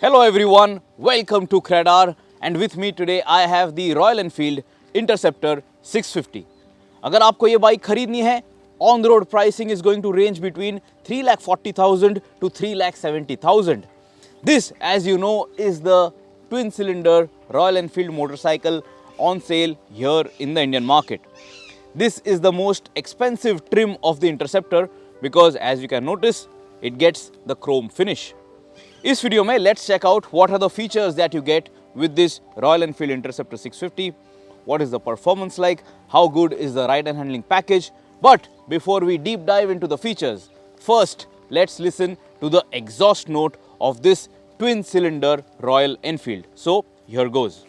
Hello everyone, welcome to CredR and with me today I have the Royal Enfield Interceptor 650. अगर आपको ये bike खरीदनी है, on the road pricing is going to range between 3,40,000 to 3,70,000. This, as you know, is the twin cylinder Royal Enfield motorcycle on sale here in the Indian market. This is the most expensive trim of the Interceptor because as you can notice, it gets the chrome finish. इस video में let's check out what are the features that you get with this Royal Enfield Interceptor 650. What is the performance like? How good is the ride and handling package? But before we deep dive into the features, first let's listen to the exhaust note of this twin cylinder Royal Enfield. So here goes.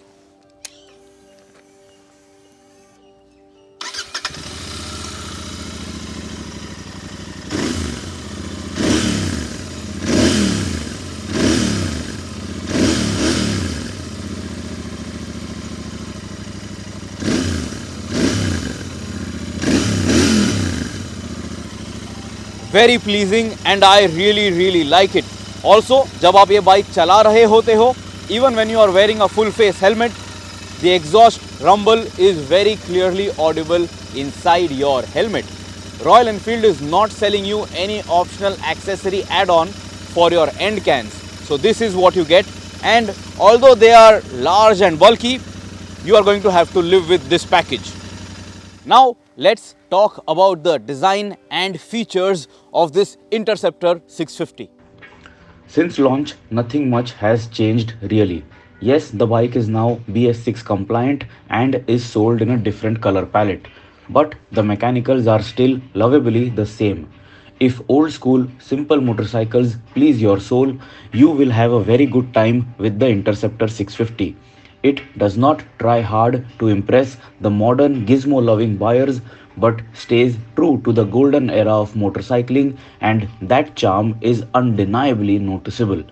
Very pleasing and I really like it. Also, जब आप ये bike चला रहे होते हो, even when you are wearing a full face helmet, the exhaust rumble is very clearly audible inside your helmet. Royal Enfield is not selling you any optional accessory add-on for your end cans. So this is what you get, and although they are large and bulky, you are going to have to live with this package. Now let's talk about the design and features of this Interceptor 650. Since launch, nothing much has changed really. Yes, the bike is now BS6 compliant and is sold in a different color palette, but the mechanicals are still lovably the same. If old school, simple motorcycles please your soul, you will have a very good time with the Interceptor 650. It does not try hard to impress the modern gizmo loving buyers but stays true to the golden era of motorcycling, and that charm is undeniably noticeable.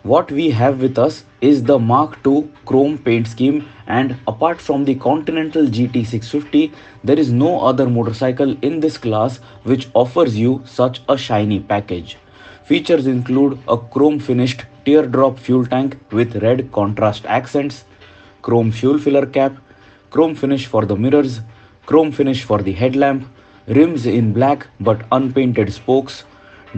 What we have with us is the Mark II chrome paint scheme, and apart from the Continental GT 650, there is no other motorcycle in this class which offers you such a shiny package. Features include a chrome finished teardrop fuel tank with red contrast accents, chrome fuel filler cap, chrome finish for the mirrors, chrome finish for the headlamp, rims in black but unpainted spokes,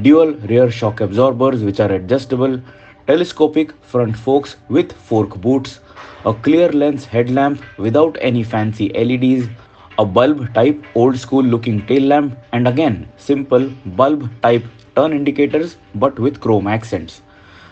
dual rear shock absorbers which are adjustable, telescopic front forks with fork boots, a clear lens headlamp without any fancy LEDs, a bulb type old school looking tail lamp, and again simple bulb type turn indicators but with chrome accents.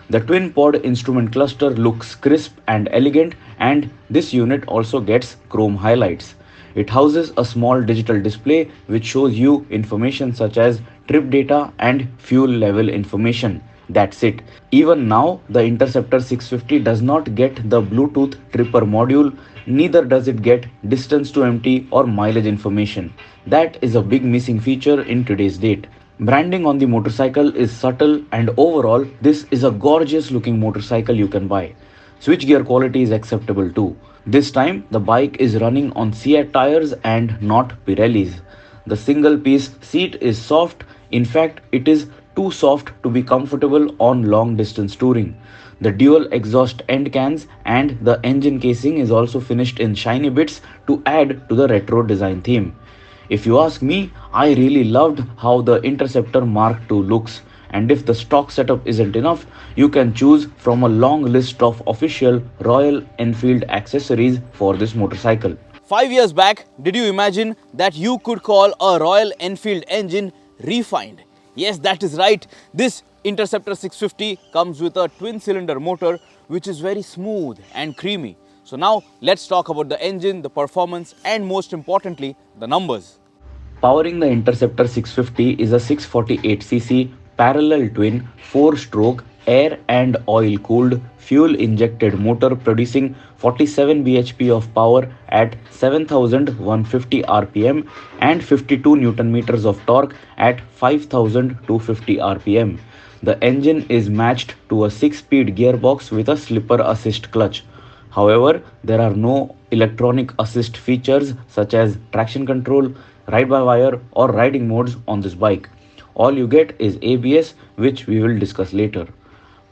The twin pod instrument cluster looks crisp and elegant, and this unit also gets chrome highlights. It houses a small digital display which shows you information such as trip data and fuel level information. That's it. Even now, the Interceptor 650 does not get the Bluetooth tripper module, neither does it get distance to empty or mileage information. That is a big missing feature in today's date. Branding on the motorcycle is subtle, and overall this is a gorgeous looking motorcycle you can buy. Switchgear quality is acceptable too. This time the bike is running on Seat tires and not Pirellis. The single piece seat is soft, in fact it is too soft to be comfortable on long distance touring. The dual exhaust end cans and the engine casing is also finished in shiny bits to add to the retro design theme. If you ask me, I really loved how the Interceptor Mark II looks, and if the stock setup isn't enough, you can choose from a long list of official Royal Enfield accessories for this motorcycle. 5 years back, did you imagine that you could call a Royal Enfield engine refined? Yes, that is right. This Interceptor 650 comes with a twin cylinder motor which is very smooth and creamy. So now let's talk about the engine, the performance, and most importantly, the numbers. Powering the Interceptor 650 is a 648cc parallel twin 4-stroke air and oil cooled fuel injected motor producing 47 bhp of power at 7150 rpm and 52 newton meters of torque at 5250 rpm. The engine is matched to a 6-speed gearbox with a slipper assist clutch. However, there are no electronic assist features such as traction control, ride-by-wire or riding modes on this bike. All you get is ABS, which we will discuss later.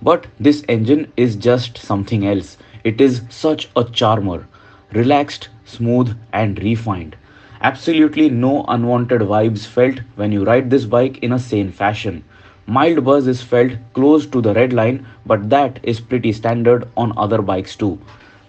But this engine is just something else. It is such a charmer. Relaxed, smooth, and refined. Absolutely no unwanted vibes felt when you ride this bike in a sane fashion. Mild buzz is felt close to the red line, but that is pretty standard on other bikes too.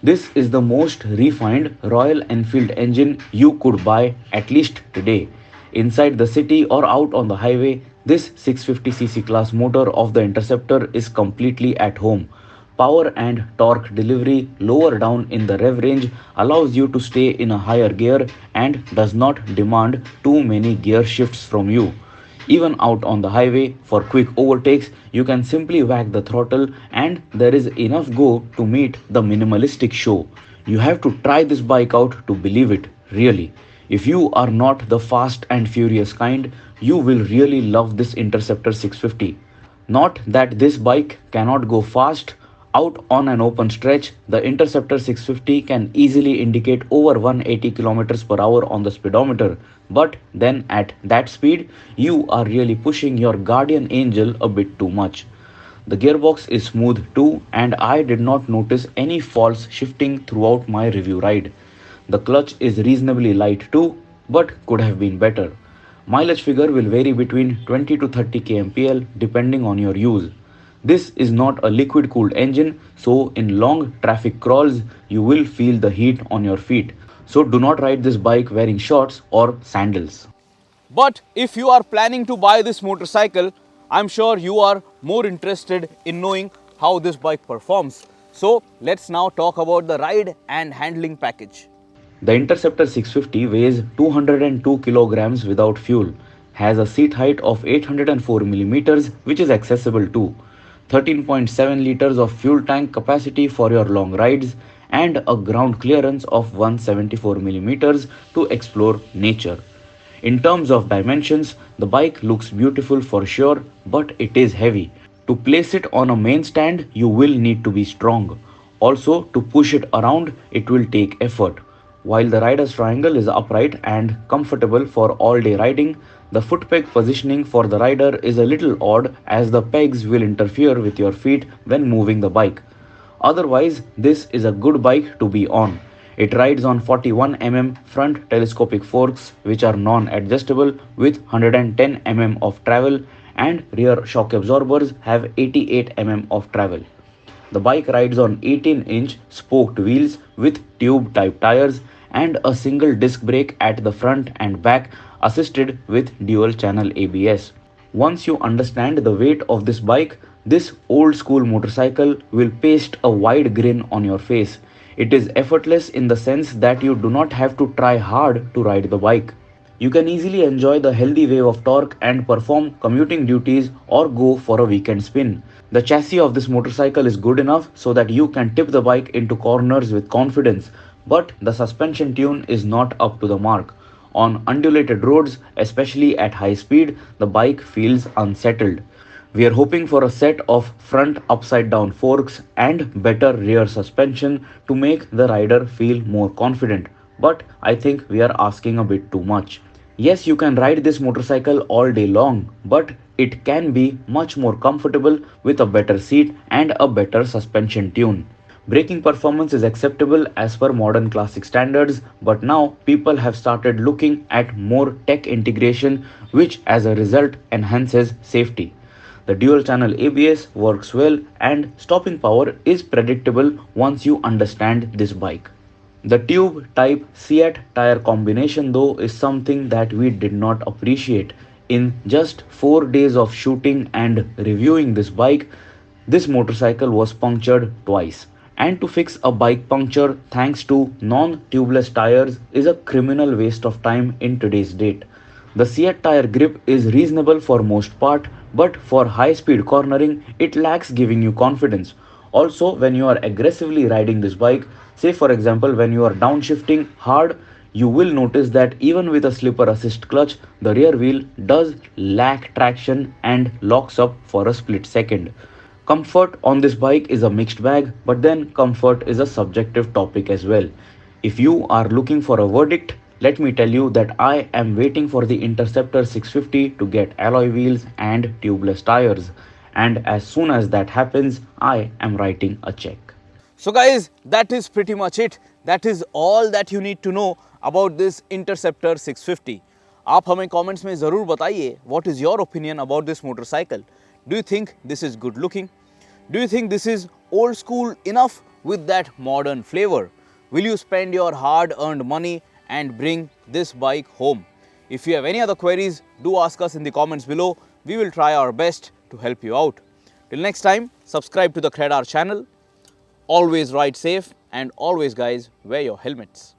This is the most refined Royal Enfield engine you could buy, at least today. Inside the city or out on the highway, this 650cc class motor of the Interceptor is completely at home. Power and torque delivery lower down in the rev range allows you to stay in a higher gear and does not demand too many gear shifts from you. Even out on the highway for quick overtakes, you can simply whack the throttle and there is enough go to meet the minimalistic show. You have to try this bike out to believe it, really. If you are not the fast and furious kind, you will really love this Interceptor 650. Not that this bike cannot go fast. Out on an open stretch, the Interceptor 650 can easily indicate over 180 km per hour on the speedometer. But then at that speed, you are really pushing your guardian angel a bit too much. The gearbox is smooth too, and I did not notice any false shifting throughout my review ride. The clutch is reasonably light too, but could have been better. Mileage figure will vary between 20 to 30 kmpl depending on your use. This is not a liquid cooled engine, so in long traffic crawls, you will feel the heat on your feet. So do not ride this bike wearing shorts or sandals. But if you are planning to buy this motorcycle, I'm sure you are more interested in knowing how this bike performs. So let's now talk about the ride and handling package. The Interceptor 650 weighs 202 kilograms without fuel, has a seat height of 804 millimeters, which is accessible too, 13.7 liters of fuel tank capacity for your long rides, and a ground clearance of 174 millimeters to explore nature. In terms of dimensions, the bike looks beautiful for sure, but it is heavy. To place it on a main stand, you will need to be strong. Also, to push it around, it will take effort. While the rider's triangle is upright and comfortable for all-day riding, the foot peg positioning for the rider is a little odd as the pegs will interfere with your feet when moving the bike. Otherwise, this is a good bike to be on. It rides on 41 mm front telescopic forks which are non-adjustable with 110 mm of travel, and rear shock absorbers have 88 mm of travel. The bike rides on 18-inch spoked wheels with tube type tires and a single disc brake at the front and back, assisted with dual channel ABS. Once you understand the weight of this bike, this old school motorcycle will paste a wide grin on your face. It is effortless in the sense that you do not have to try hard to ride the bike. You can easily enjoy the healthy wave of torque and perform commuting duties or go for a weekend spin. The chassis of this motorcycle is good enough so that you can tip the bike into corners with confidence, but the suspension tune is not up to the mark. On undulated roads, especially at high speed, the bike feels unsettled. We are hoping for a set of front upside down forks and better rear suspension to make the rider feel more confident, but I think we are asking a bit too much. Yes, you can ride this motorcycle all day long, but it can be much more comfortable with a better seat and a better suspension tune. Braking performance is acceptable as per modern classic standards, but now people have started looking at more tech integration, which as a result enhances safety. The dual channel ABS works well and stopping power is predictable once you understand this bike. The tube type Seat tire combination though is something that we did not appreciate. In just 4 days of shooting and reviewing this bike, this motorcycle was punctured twice. And to fix a bike puncture thanks to non-tubeless tires is a criminal waste of time in today's date. The Seat tire grip is reasonable for most part, but for high speed cornering, it lacks giving you confidence. Also, when you are aggressively riding this bike, say for example when you are downshifting hard, you will notice that even with a slipper assist clutch, the rear wheel does lack traction and locks up for a split second. Comfort on this bike is a mixed bag, but then comfort is a subjective topic as well. If you are looking for a verdict, let me tell you that I am waiting for the Interceptor 650 to get alloy wheels and tubeless tires. and as soon as that happens, I am writing a check. So guys, that is pretty much it. That is all that you need to know about this Interceptor 650. आप हमें comments में ज़रूर बताइए what is your opinion about this motorcycle. Do you think this is good looking? Do you think this is old school enough with that modern flavor? Will you spend your hard earned money and bring this bike home? If you have any other queries, do ask us in the comments below. We will try our best to help you out. Till next time, subscribe to the CredR channel. Always ride safe and always guys wear your helmets.